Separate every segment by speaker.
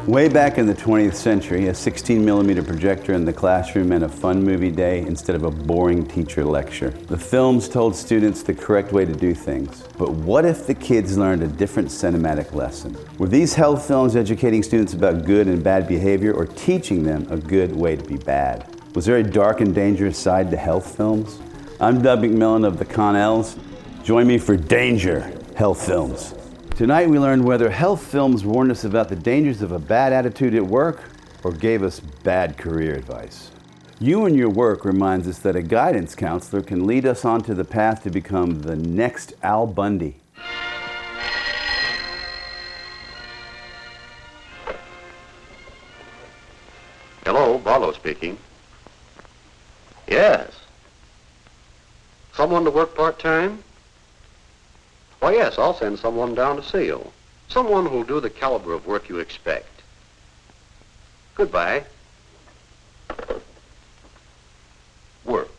Speaker 1: Way back in the 20th century, a 16mm projector in the classroom meant a fun movie day instead of a boring teacher lecture. The films told students the correct way to do things. But what if the kids learned a different cinematic lesson? Were these health films educating students about good and bad behavior, or teaching them a good way to be bad? Was there a dark and dangerous side to health films? I'm Doug MacMillan of the Connells. Join me for Danger Health Films. Tonight we learned whether health films warned us about the dangers of a bad attitude at work or gave us bad career advice. You and Your Work reminds us that a guidance counselor can lead us onto the path to become the next Al Bundy.
Speaker 2: Hello, Barlow speaking. Yes. Someone to work part-time? Why, yes, I'll send someone down to see you. Someone who'll do the caliber of work you expect. Goodbye. Work.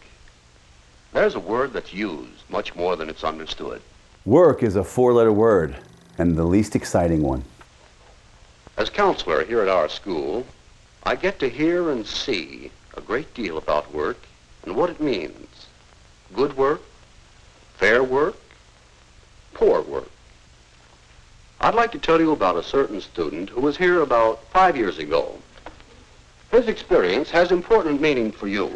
Speaker 2: There's a word that's used much more than it's understood.
Speaker 1: Work is a four-letter word, and the least exciting one.
Speaker 2: As counselor here at our school, I get to hear and see a great deal about work and what it means. Good work, fair work, poor work. I'd like to tell you about a certain student who was here about 5 years ago. His experience has important meaning for you.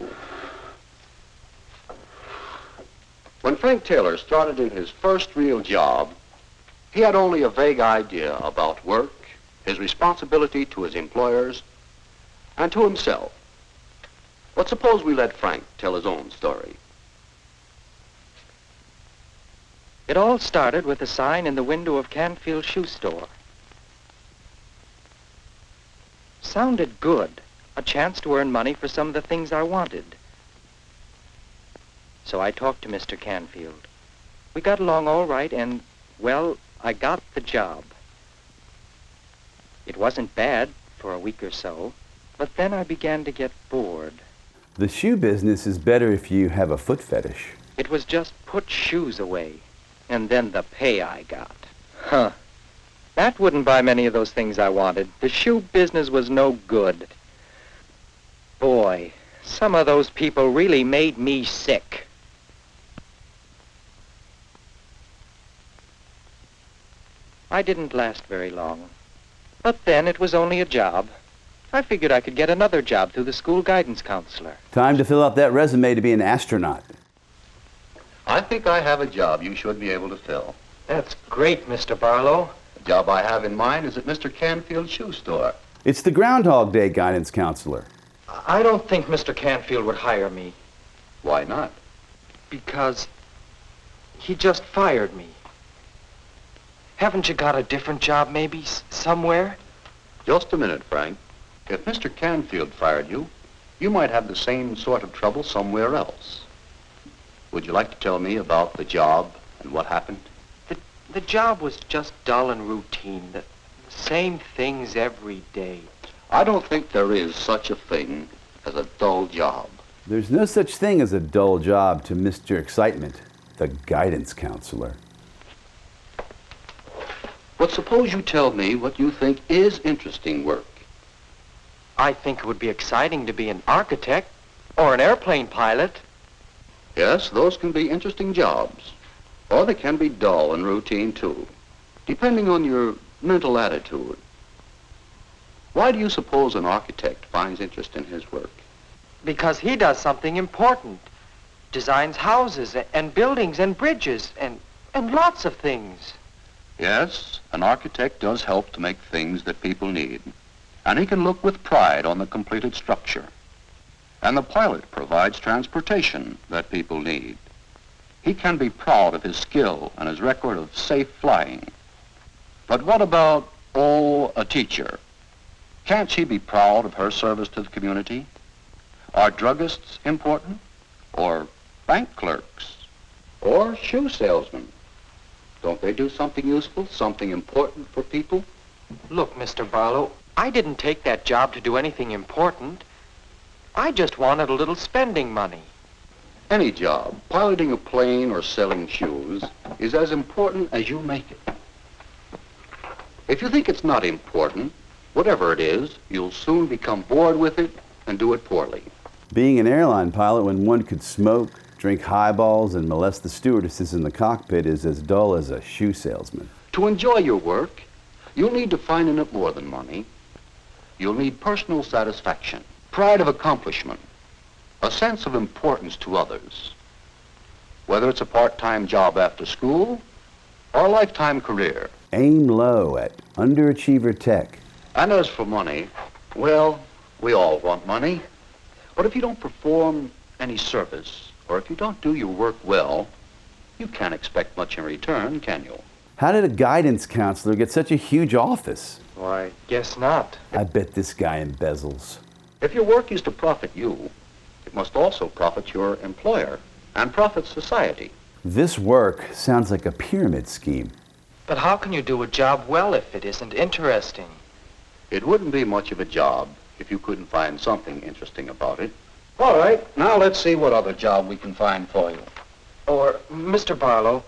Speaker 2: When Frank Taylor started in his first real job, he had only a vague idea about work, his responsibility to his employers, and to himself. But suppose we let Frank tell his own story.
Speaker 3: It all started with a sign in the window of Canfield's shoe store. Sounded good, a chance to earn money for some of the things I wanted. So I talked to Mr. Canfield. We got along all right, and, well, I got the job. It wasn't bad for a week or so, but then I began to get bored.
Speaker 1: The shoe business is better if you have a foot fetish.
Speaker 3: It was just put shoes away. And then the pay I got. Huh. That wouldn't buy many of those things I wanted. The shoe business was no good. Boy, some of those people really made me sick. I didn't last very long. But then it was only a job. I figured I could get another job through the school guidance counselor.
Speaker 1: Time to fill out that resume to be an astronaut.
Speaker 2: I think I have a job you should be able to fill.
Speaker 3: That's great, Mr. Barlow.
Speaker 2: The job I have in mind is at Mr. Canfield's shoe store.
Speaker 1: It's the Groundhog Day guidance counselor.
Speaker 3: I don't think Mr. Canfield would hire me.
Speaker 2: Why not?
Speaker 3: Because he just fired me. Haven't you got a different job, maybe, somewhere?
Speaker 2: Just a minute, Frank. If Mr. Canfield fired you, you might have the same sort of trouble somewhere else. Would you like to tell me about the job and what happened?
Speaker 3: The job was just dull and routine. The same things every day.
Speaker 2: I don't think there is such a thing as a dull job.
Speaker 1: There's no such thing as a dull job to Mr. Excitement, the guidance counselor.
Speaker 2: But suppose you tell me what you think is interesting work.
Speaker 3: I think it would be exciting to be an architect or an airplane pilot.
Speaker 2: Yes, those can be interesting jobs. Or they can be dull and routine, too, depending on your mental attitude. Why do you suppose an architect finds interest in his work?
Speaker 3: Because he does something important. Designs houses and buildings and bridges and lots of things.
Speaker 2: Yes, an architect does help to make things that people need. And he can look with pride on the completed structure. And the pilot provides transportation that people need. He can be proud of his skill and his record of safe flying. But what about, a teacher? Can't she be proud of her service to the community? Are druggists important? Or bank clerks? Or shoe salesmen? Don't they do something useful, something important for people?
Speaker 3: Look, Mr. Barlow, I didn't take that job to do anything important. I just wanted a little spending money.
Speaker 2: Any job, piloting a plane or selling shoes, is as important as you make it. If you think it's not important, whatever it is, you'll soon become bored with it and do it poorly.
Speaker 1: Being an airline pilot when one could smoke, drink highballs, and molest the stewardesses in the cockpit is as dull as a shoe salesman.
Speaker 2: To enjoy your work, you'll need to find in it more than money. You'll need personal satisfaction, pride of accomplishment, a sense of importance to others. Whether it's a part-time job after school or a lifetime career.
Speaker 1: Aim low at underachiever tech.
Speaker 2: And as for money, well, we all want money. But if you don't perform any service, or if you don't do your work well, you can't expect much in return, can you?
Speaker 1: How did a guidance counselor get such a huge office?
Speaker 3: Why, guess not.
Speaker 1: I bet this guy embezzles.
Speaker 2: If your work is to profit you, it must also profit your employer and profit society.
Speaker 1: This work sounds like a pyramid scheme.
Speaker 3: But how can you do a job well if it isn't interesting?
Speaker 2: It wouldn't be much of a job if you couldn't find something interesting about it. All right, now let's see what other job we can find for you.
Speaker 3: Or, Mr. Barlow,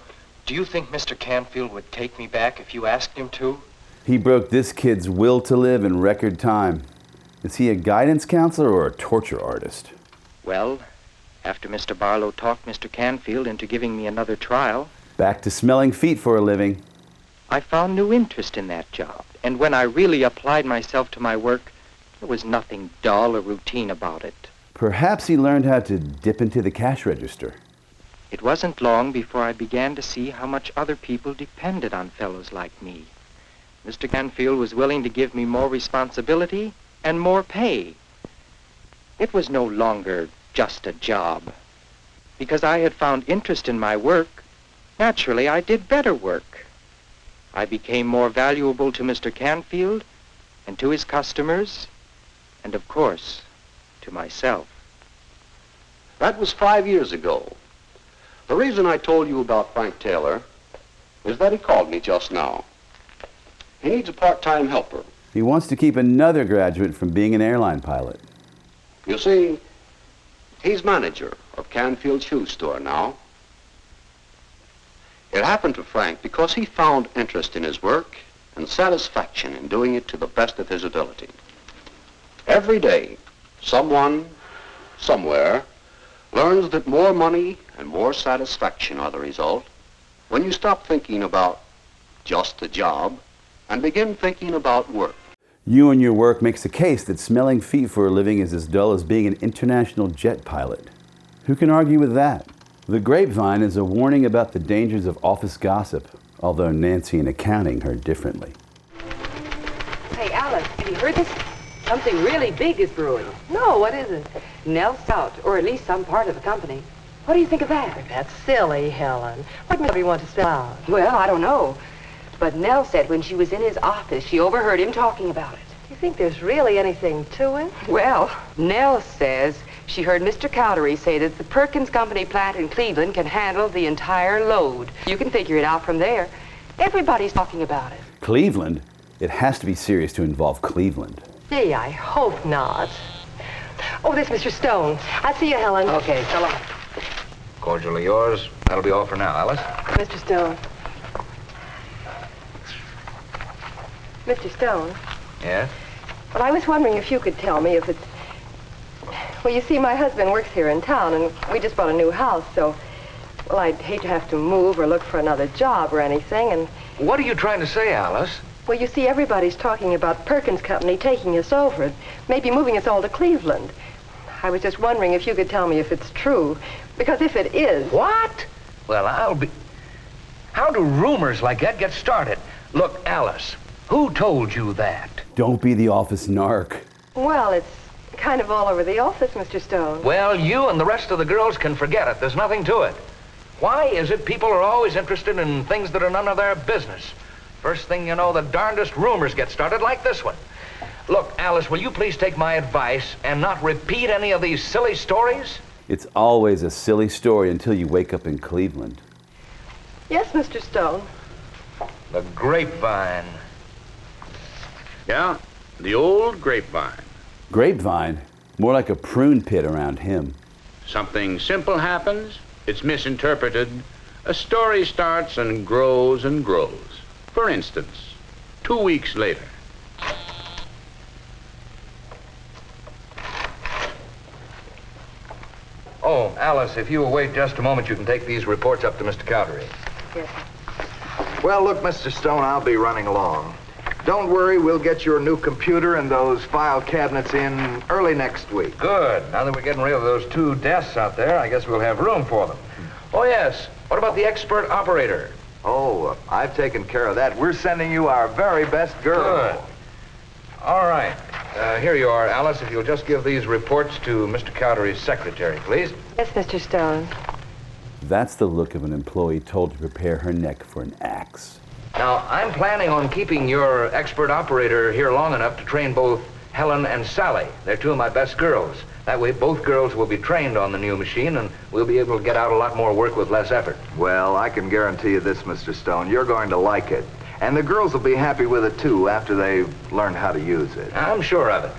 Speaker 3: do you think Mr. Canfield would take me back if you asked him to?
Speaker 1: He broke this kid's will to live in record time. Is he a guidance counselor or a torture artist?
Speaker 3: Well, after Mr. Barlow talked Mr. Canfield into giving me another trial,
Speaker 1: Back to smelling feet for a living.
Speaker 3: I found new interest in that job. And when I really applied myself to my work, there was nothing dull or routine about it.
Speaker 1: Perhaps he learned how to dip into the cash register.
Speaker 3: It wasn't long before I began to see how much other people depended on fellows like me. Mr. Canfield was willing to give me more responsibility and more pay. It was no longer just a job. Because I had found interest in my work, naturally I did better work. I became more valuable to Mr. Canfield and to his customers, and of course, to myself.
Speaker 2: That was 5 years ago. The reason I told you about Frank Taylor is that he called me just now. He needs a part-time helper.
Speaker 1: He wants to keep another graduate from being an airline pilot.
Speaker 2: You see, he's manager of Canfield Shoe Store now. It happened to Frank because he found interest in his work and satisfaction in doing it to the best of his ability. Every day, someone, somewhere, learns that more money and more satisfaction are the result when you stop thinking about just the job and begin thinking about work.
Speaker 1: You and your work makes the case that smelling feet for a living is as dull as being an international jet pilot. Who can argue with that? The grapevine is a warning about the dangers of office gossip, although Nancy in accounting heard differently.
Speaker 4: Hey, Alice, have you heard this? Something really big is brewing. No, what is it? Nell's out, or at least some part of the company. What do you think of that?
Speaker 5: That's silly, Helen. What makes you want to sell out?
Speaker 4: Well, I don't know. But Nell said when she was in his office, she overheard him talking about it.
Speaker 5: Do you think there's really anything to it?
Speaker 4: Well, Nell says she heard Mr. Cowdery say that the Perkins Company plant in Cleveland can handle the entire load. You can figure it out from there. Everybody's talking about it.
Speaker 1: Cleveland? It has to be serious to involve Cleveland.
Speaker 5: Gee, I hope not. Oh, there's Mr. Stone. I'll see you, Helen.
Speaker 4: Okay, so long.
Speaker 6: Cordially yours. That'll be all for now, Alice.
Speaker 5: Mr. Stone. Mr. Stone.
Speaker 6: Yes?
Speaker 5: Well, I was wondering if you could tell me if it's... Well, you see, my husband works here in town, and we just bought a new house, so... Well, I'd hate to have to move or look for another job or anything, and...
Speaker 6: What are you trying to say, Alice?
Speaker 5: Well, you see, everybody's talking about Perkins Company taking us over, maybe moving us all to Cleveland. I was just wondering if you could tell me if it's true, because if it is...
Speaker 6: What? Well, I'll be... How do rumors like that get started? Look, Alice, who told you that?
Speaker 1: Don't be the office narc.
Speaker 5: Well, it's kind of all over the office, Mr. Stone.
Speaker 6: Well, you and the rest of the girls can forget it. There's nothing to it. Why is it people are always interested in things that are none of their business? First thing you know, the darndest rumors get started like this one. Look, Alice, will you please take my advice and not repeat any of these silly stories?
Speaker 1: It's always a silly story until you wake up in Cleveland.
Speaker 5: Yes, Mr. Stone.
Speaker 6: The grapevine.
Speaker 7: Yeah, the old grapevine.
Speaker 1: Grapevine? More like a prune pit around him.
Speaker 7: Something simple happens, it's misinterpreted. A story starts and grows and grows. For instance, 2 weeks later.
Speaker 6: Oh, Alice, if you will wait just a moment, you can take these reports up to Mr. Cowdery.
Speaker 5: Yes.
Speaker 8: Well, look, Mr. Stone, I'll be running along. Don't worry, we'll get your new computer and those file cabinets in early next week.
Speaker 6: Good. Now that we're getting rid of those 2 desks out there, I guess we'll have room for them. Oh, yes. What about the expert operator?
Speaker 8: Oh, I've taken care of that. We're sending you our very best girl.
Speaker 6: Good. All right. Here you are, Alice. If you'll just give these reports to Mr. Cowdery's secretary, please.
Speaker 5: Yes, Mr. Stone.
Speaker 1: That's the look of an employee told to prepare her neck for an axe.
Speaker 6: Now, I'm planning on keeping your expert operator here long enough to train both Helen and Sally. They're 2 of my best girls. That way, both girls will be trained on the new machine, and we'll be able to get out a lot more work with less effort.
Speaker 8: Well, I can guarantee you this, Mr. Stone. You're going to like it. And the girls will be happy with it, too, after they've learned how to use it.
Speaker 6: I'm sure of it.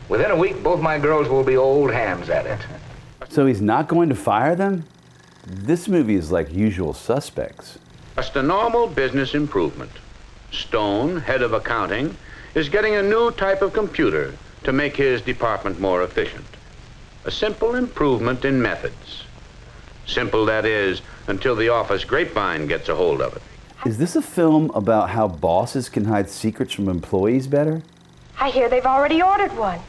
Speaker 6: Within a week, both my girls will be old hands at it.
Speaker 1: So he's not going to fire them? This movie is like Usual Suspects.
Speaker 7: Just a normal business improvement. Stone, head of accounting, is getting a new type of computer to make his department more efficient. A simple improvement in methods. Simple, that is, until the office grapevine gets a hold of it.
Speaker 1: Is this a film about how bosses can hide secrets from employees better?
Speaker 9: I hear they've already ordered one.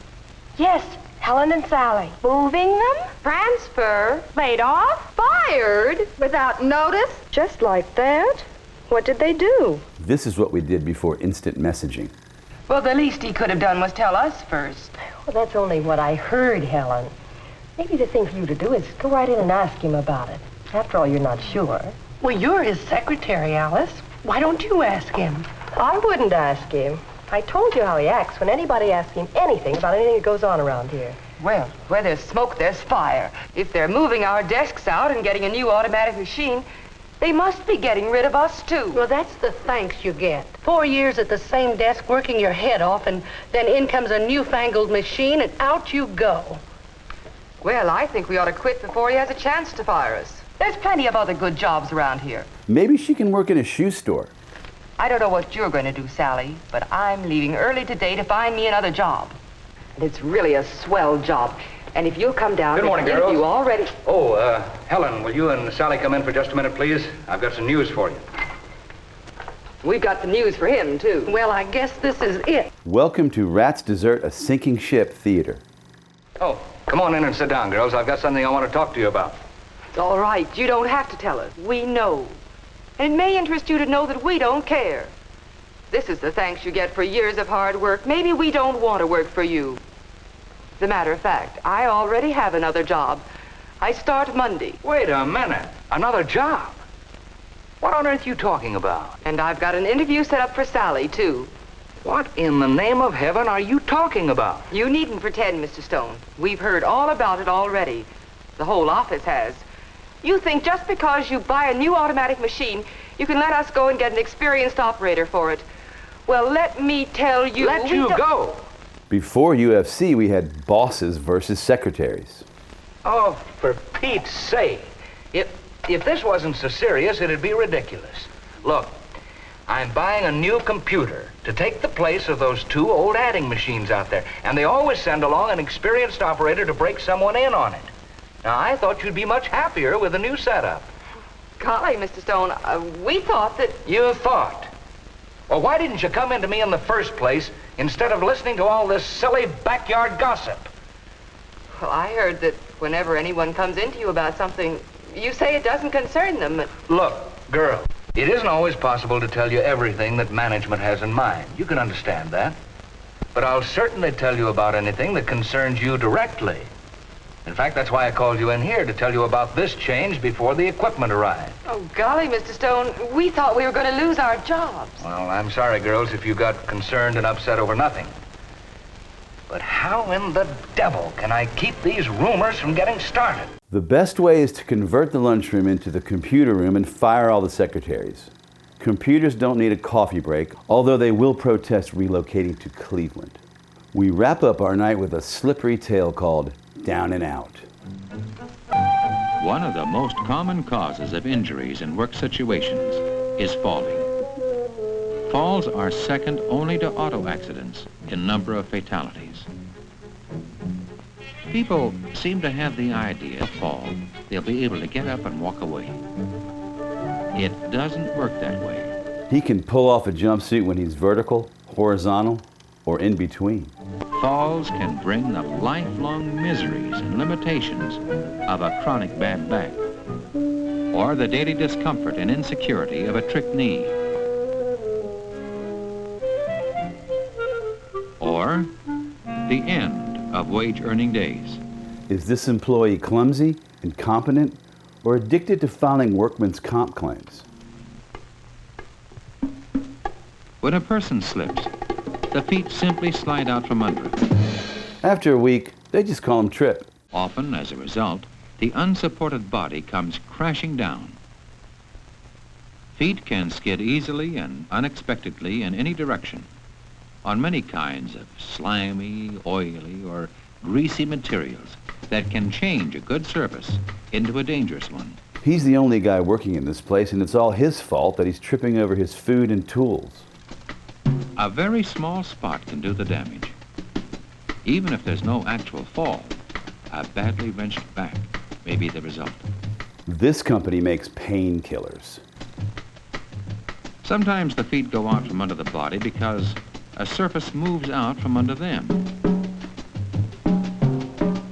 Speaker 9: Yes, Helen and Sally. Moving them?
Speaker 4: Transfer?
Speaker 9: Laid off?
Speaker 5: Fired? Without notice?
Speaker 9: Just like that? What did they do?
Speaker 1: This is what we did before instant messaging.
Speaker 4: Well, the least he could have done was tell us first.
Speaker 5: Well, that's only what I heard, Helen. Maybe the thing for you to do is go right in and ask him about it. After all, you're not sure.
Speaker 10: Well, you're his secretary, Alice. Why don't you ask him?
Speaker 5: I wouldn't ask him. I told you how he acts when anybody asks him anything about anything that goes on around here.
Speaker 4: Well, where there's smoke, there's fire. If they're moving our desks out and getting a new automatic machine, they must be getting rid of us, too.
Speaker 10: Well, that's the thanks you get. 4 years at the same desk working your head off, and then in comes a newfangled machine, and out you go.
Speaker 4: Well, I think we ought to quit before he has a chance to fire us. There's plenty of other good jobs around here.
Speaker 1: Maybe she can work in a shoe store.
Speaker 4: I don't know what you're going to do, Sally, but I'm leaving early today to find me another job. And it's really a swell job. And if you'll come down...
Speaker 6: Good morning, girls.
Speaker 4: You already...
Speaker 6: Oh, Helen, will you and Sally come in for just a minute, please? I've got some news for you.
Speaker 4: We've got some news for him, too.
Speaker 10: Well, I guess this is it.
Speaker 1: Welcome to Rats Desert, a Sinking Ship Theater.
Speaker 6: Oh, come on in and sit down, girls. I've got something I want to talk to you about.
Speaker 4: It's all right. You don't have to tell us. We know. And it may interest you to know that we don't care. This is the thanks you get for years of hard work. Maybe we don't want to work for you. As a matter of fact, I already have another job. I start Monday.
Speaker 6: Wait a minute. Another job? What on earth are you talking about?
Speaker 4: And I've got an interview set up for Sally, too.
Speaker 6: What in the name of heaven are you talking about?
Speaker 4: You needn't pretend, Mr. Stone. We've heard all about it already. The whole office has. You think just because you buy a new automatic machine, you can let us go and get an experienced operator for it. Well, let me tell you...
Speaker 6: Let you go?
Speaker 1: Before UFC, we had bosses versus secretaries.
Speaker 6: Oh, for Pete's sake. If this wasn't so serious, it'd be ridiculous. Look, I'm buying a new computer to take the place of those 2 old adding machines out there. And they always send along an experienced operator to break someone in on it. Now, I thought you'd be much happier with a new setup.
Speaker 4: Golly, Mr. Stone, we thought that...
Speaker 6: You thought? Well, why didn't you come into me in the first place instead of listening to all this silly backyard gossip?
Speaker 4: Well, I heard that whenever anyone comes into you about something, you say it doesn't concern them.
Speaker 6: Look, girl, it isn't always possible to tell you everything that management has in mind. You can understand that. But I'll certainly tell you about anything that concerns you directly. In fact, that's why I called you in here, to tell you about this change before the equipment arrived.
Speaker 4: Oh, golly, Mr. Stone, we thought we were going to lose our jobs.
Speaker 6: Well, I'm sorry, girls, if you got concerned and upset over nothing. But how in the devil can I keep these rumors from getting started?
Speaker 1: The best way is to convert the lunchroom into the computer room and fire all the secretaries. Computers don't need a coffee break, although they will protest relocating to Cleveland. We wrap up our night with a slippery tale called Down and Out.
Speaker 11: One of the most common causes of injuries in work situations is falling. Falls are second only to auto accidents in number of fatalities. People seem to have the idea of fall, they'll be able to get up and walk away. It doesn't work that way.
Speaker 1: He can pull off a jumpsuit when he's vertical, horizontal, or in between.
Speaker 11: Falls can bring the lifelong miseries and limitations of a chronic bad back, or the daily discomfort and insecurity of a trick knee, or the end of wage-earning days.
Speaker 1: Is this employee clumsy, incompetent, or addicted to filing workman's comp claims?
Speaker 11: When a person slips, the feet simply slide out from under it.
Speaker 1: After a week, they just call him Trip.
Speaker 11: Often, as a result, the unsupported body comes crashing down. Feet can skid easily and unexpectedly in any direction on many kinds of slimy, oily, or greasy materials that can change a good surface into a dangerous one.
Speaker 1: He's the only guy working in this place, and it's all his fault that he's tripping over his food and tools.
Speaker 11: A very small spot can do the damage. Even if there's no actual fall, a badly wrenched back may be the result.
Speaker 1: This company makes painkillers.
Speaker 11: Sometimes the feet go out from under the body because a surface moves out from under them.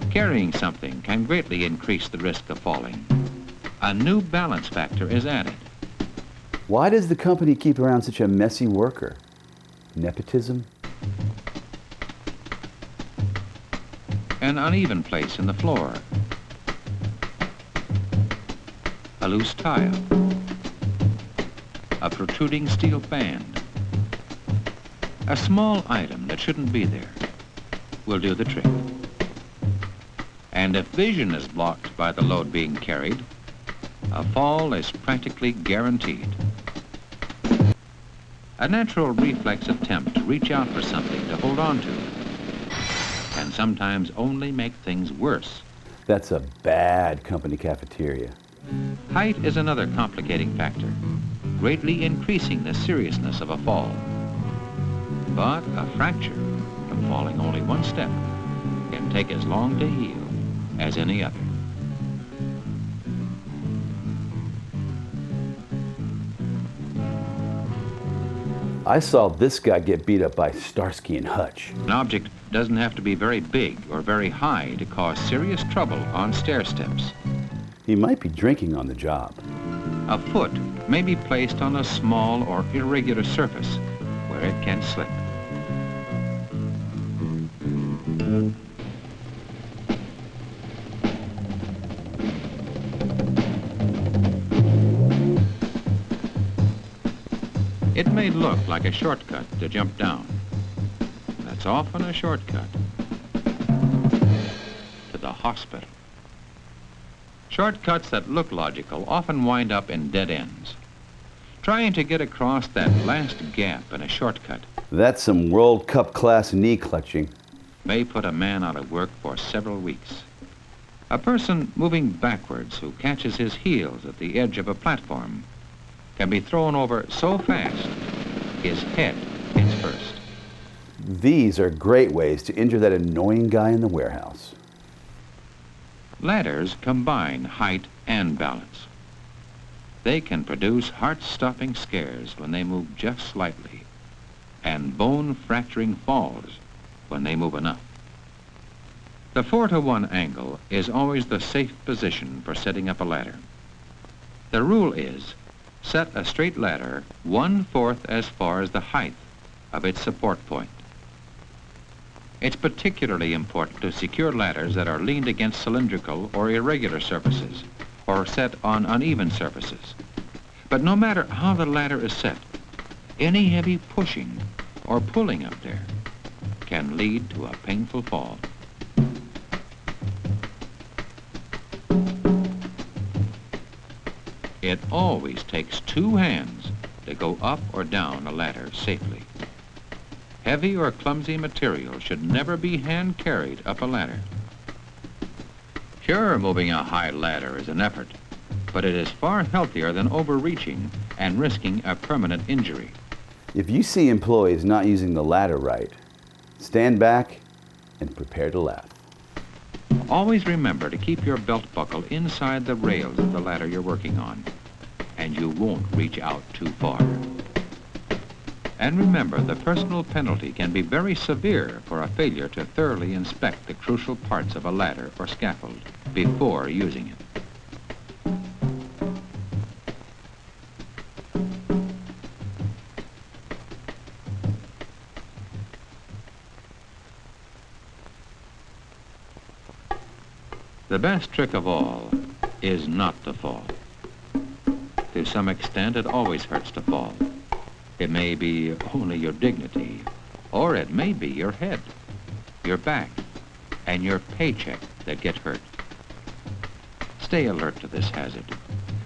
Speaker 11: Carrying something can greatly increase the risk of falling. A new balance factor is added.
Speaker 1: Why does the company keep around such a messy worker? Nepotism?
Speaker 11: An uneven place in the floor. A loose tile. A protruding steel band. A small item that shouldn't be there will do the trick. And if vision is blocked by the load being carried, a fall is practically guaranteed. A natural reflex attempt to reach out for something to hold on to can sometimes only make things worse.
Speaker 1: That's a bad company cafeteria.
Speaker 11: Height is another complicating factor, greatly increasing the seriousness of a fall. But a fracture from falling only one step can take as long to heal as any other.
Speaker 1: I saw this guy get beat up by Starsky and Hutch.
Speaker 11: An object doesn't have to be very big or very high to cause serious trouble on stair steps.
Speaker 1: He might be drinking on the job.
Speaker 11: A foot may be placed on a small or irregular surface where it can slip. It may look like a shortcut to jump down. That's often a shortcut to the hospital. Shortcuts that look logical often wind up in dead ends. Trying to get across that last gap in a shortcut.
Speaker 1: That's some World Cup class knee clutching.
Speaker 11: May put a man out of work for several weeks. A person moving backwards who catches his heels at the edge of a platform can be thrown over so fast his head hits first.
Speaker 1: These are great ways to injure that annoying guy in the warehouse.
Speaker 11: Ladders combine height and balance. They can produce heart-stopping scares when they move just slightly, and bone-fracturing falls when they move enough. The 4-to-1 angle is always the safe position for setting up a ladder. The rule is, set a straight ladder 1/4 as far as the height of its support point. It's particularly important to secure ladders that are leaned against cylindrical or irregular surfaces, or set on uneven surfaces. But no matter how the ladder is set, any heavy pushing or pulling up there can lead to a painful fall. It always takes 2 hands to go up or down a ladder safely. Heavy or clumsy material should never be hand-carried up a ladder. Sure, moving a high ladder is an effort, but it is far healthier than overreaching and risking a permanent injury.
Speaker 1: If you see employees not using the ladder right, stand back and prepare to laugh.
Speaker 11: Always remember to keep your belt buckle inside the rails of the ladder you're working on, and you won't reach out too far. And remember, the personal penalty can be very severe for a failure to thoroughly inspect the crucial parts of a ladder or scaffold before using it. The best trick of all is not to fall. To some extent, it always hurts to fall. It may be only your dignity, or it may be your head, your back, and your paycheck that get hurt. Stay alert to this hazard.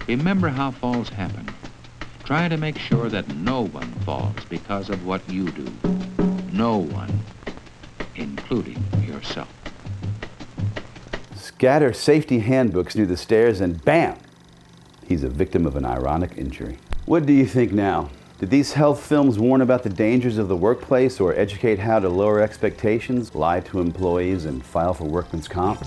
Speaker 11: Remember how falls happen. Try to make sure that no one falls because of what you do. No one, including yourself.
Speaker 1: Scatter safety handbooks near the stairs and bam! He's a victim of an ironic injury. What do you think now? Did these health films warn about the dangers of the workplace or educate how to lower expectations, lie to employees, and file for workman's comp?